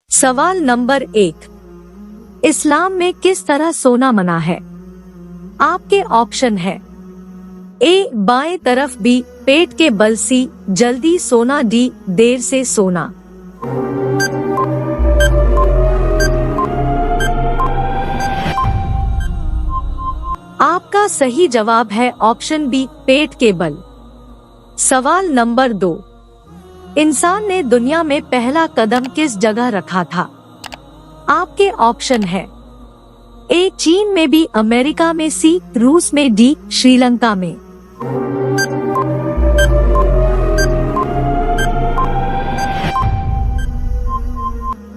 सवाल नंबर 1, इस्लाम में किस तरह सोना मना है? आपके ऑप्शन है ए बाएं तरफ, बी पेट के बल, सी जल्दी सोना, डी देर से सोना। आपका सही जवाब है ऑप्शन बी पेट के बल। सवाल नंबर 2, इंसान ने दुनिया में पहला कदम किस जगह रखा था? आपके ऑप्शन है ए चीन में, बी अमेरिका में, सी रूस में, डी श्रीलंका में।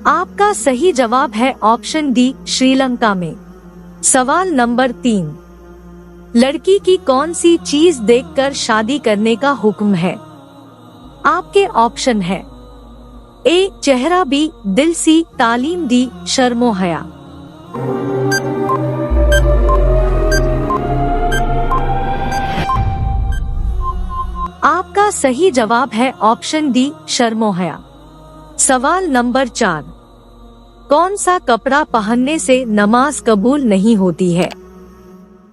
आपका सही जवाब है ऑप्शन डी श्रीलंका में। सवाल नंबर 3, लड़की की कौन सी चीज देखकर शादी करने का हुक्म है? आपके ऑप्शन है ए चेहरा, बी दिल, सी तालीम, डी शर्मो हया। आपका सही जवाब है ऑप्शन डी शर्मो हया। सवाल नंबर 4, कौन सा कपड़ा पहनने से नमाज कबूल नहीं होती है?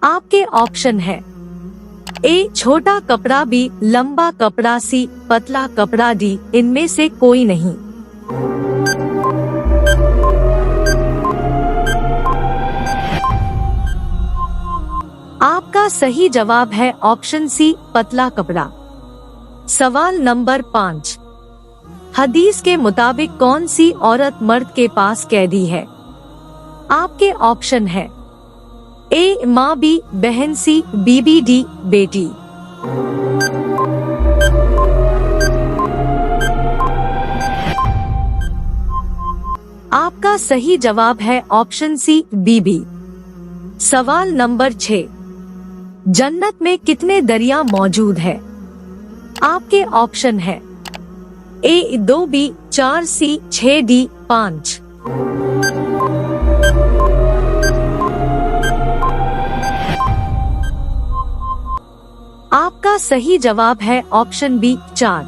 आपके ऑप्शन है ए छोटा कपड़ा, बी लंबा कपड़ा, सी पतला कपड़ा, डी इनमें से कोई नहीं। आपका सही जवाब है ऑप्शन सी पतला कपड़ा। सवाल नंबर 5, हदीस के मुताबिक कौन सी औरत मर्द के पास कैदी है? आपके ऑप्शन है ए माँ, बी बहन, सी बीबी, डी बेटी। आपका सही जवाब है ऑप्शन सी बीबी। सवाल नंबर 6, जन्नत में कितने दरिया मौजूद है? आपके ऑप्शन है ए 2, बी 4, सी 6, डी 5। आपका सही जवाब है ऑप्शन बी 4।